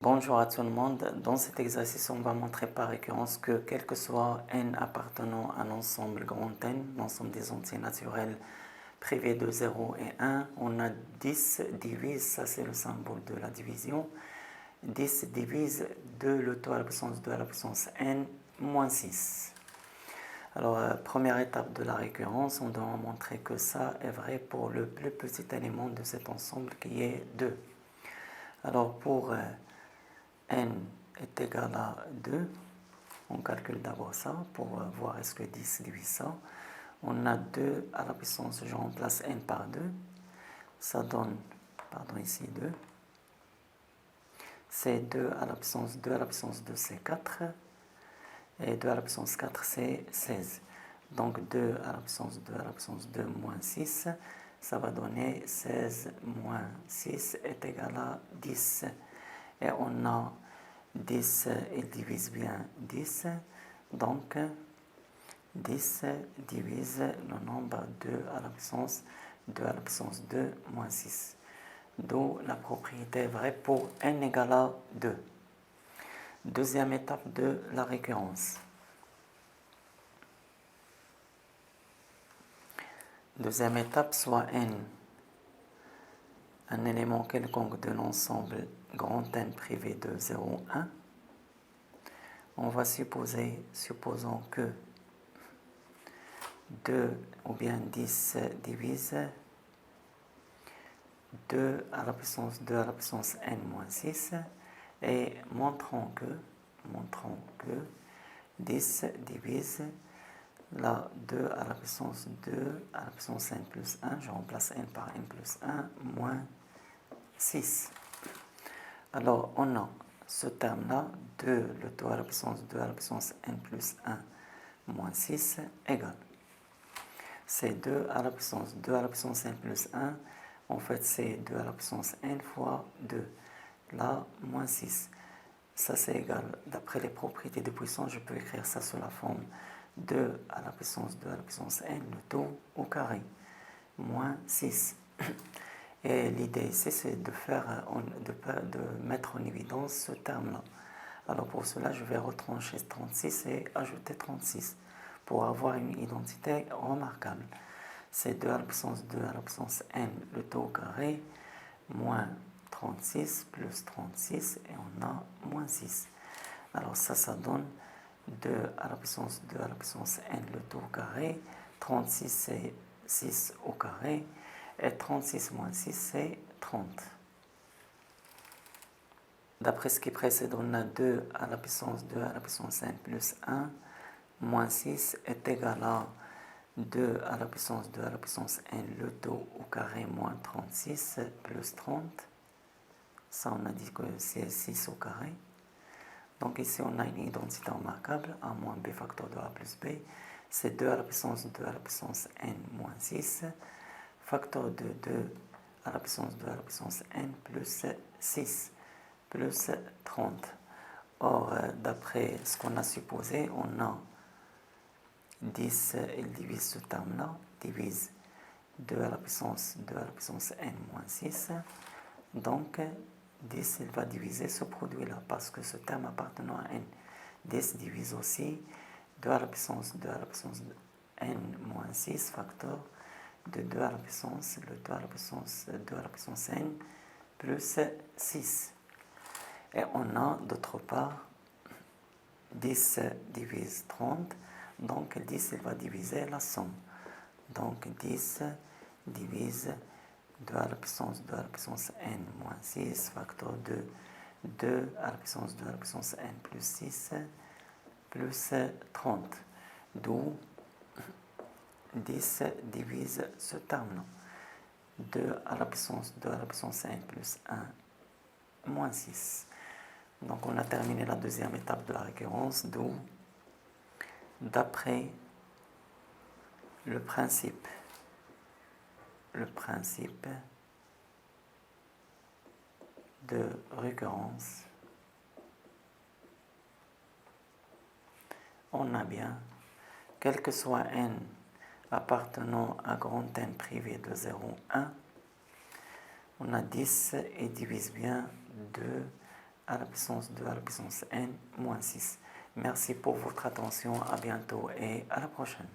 Bonjour à tout le monde. Dans cet exercice, on va montrer par récurrence que quel que soit n appartenant à l'ensemble grand N, l'ensemble des entiers naturels privés de 0 et 1, on a 10 divise, ça c'est le symbole de la division, 10 divise 2 le tout à la puissance 2 à la puissance n moins 6. Alors, première étape de la récurrence, on doit montrer que ça est vrai pour le plus petit élément de cet ensemble qui est 2. Alors, pour n est égal à 2, on calcule d'abord ça pour voir est-ce que 10 divise ça. On a 2 à la puissance, je remplace n par 2, ça donne, ici 2. C'est 2 à la puissance 2 à la puissance 2, c'est 4. Et 2 à la puissance 4, c'est 16. Donc 2 à la puissance 2 à la puissance 2 moins 6, ça va donner 16 moins 6 est égal à 10. Et on a 10, il divise bien 10. Donc 10 divise le nombre 2 à la puissance 2 à la puissance 2 moins 6. D'où la propriété vraie pour n égale à 2. Deuxième étape de la récurrence. Deuxième étape, soit n, un élément quelconque de l'ensemble grand N privé de 0, 1. On va supposons que 2 ou bien 10 divise 2 à la puissance 2 à la puissance n moins 6 et montrons que 10 divise la 2 à la puissance 2 à la puissance n plus 1, je remplace n par n plus 1, moins 6. Alors, on a ce terme-là, 2 le tout à la puissance 2 à la puissance n plus 1, moins 6, égale. C'est 2 à la puissance 2 à la puissance n plus 1, en fait c'est 2 à la puissance n fois 2, là, moins 6. Ça c'est égal, d'après les propriétés de puissance, je peux écrire ça sous la forme 2 à la puissance 2 à la puissance n, le tout au carré, moins 6. Et l'idée ici, c'est de mettre en évidence ce terme-là. Alors pour cela, je vais retrancher 36 et ajouter 36 pour avoir une identité remarquable. C'est 2 à la puissance 2 à la puissance n, le tout au carré, moins 36 plus 36, et on a moins 6. Alors ça donne 2 à la puissance 2 à la puissance n, le tout au carré, 36 c'est 6 au carré, et 36 moins 6 c'est 30. D'après ce qui précède, on a 2 à la puissance 2 à la puissance n plus 1, moins 6 est égal à 2 à la puissance 2 à la puissance n, le tout au carré, moins 36 plus 30. Ça, on a dit que c'est 6 au carré. Donc ici, on a une identité remarquable, a moins b facteur de a plus b. C'est 2 à la puissance 2 à la puissance n moins 6, facteur de 2 à la puissance 2 à la puissance n plus 6, plus 30. Or, d'après ce qu'on a supposé, on a 10, il divise ce terme-là, divise 2 à la puissance 2 à la puissance n moins 6. Donc, 10, il va diviser ce produit-là, parce que ce terme appartenant à n. 10 divise aussi 2 à la puissance 2 à la puissance n moins 6, facteur de 2 à la puissance, le 2 à la puissance 2 à la puissance n, plus 6. Et on a, d'autre part, 10 divise 30, donc 10, il va diviser la somme. Donc 10 divise 2 à la puissance 2 à la puissance n moins 6, facteur de 2 à la puissance 2 à la puissance n plus 6, plus 30. D'où 10 divise ce terme-là. 2 à la puissance 2 à la puissance n plus 1, moins 6. Donc on a terminé la deuxième étape de la récurrence, d'où, d'après le principe de récurrence, on a bien, quel que soit n appartenant à grand N privé de 0, 1, on a 10 et divise bien 2 à la puissance 2 à la puissance n moins 6. Merci pour votre attention, à bientôt et à la prochaine.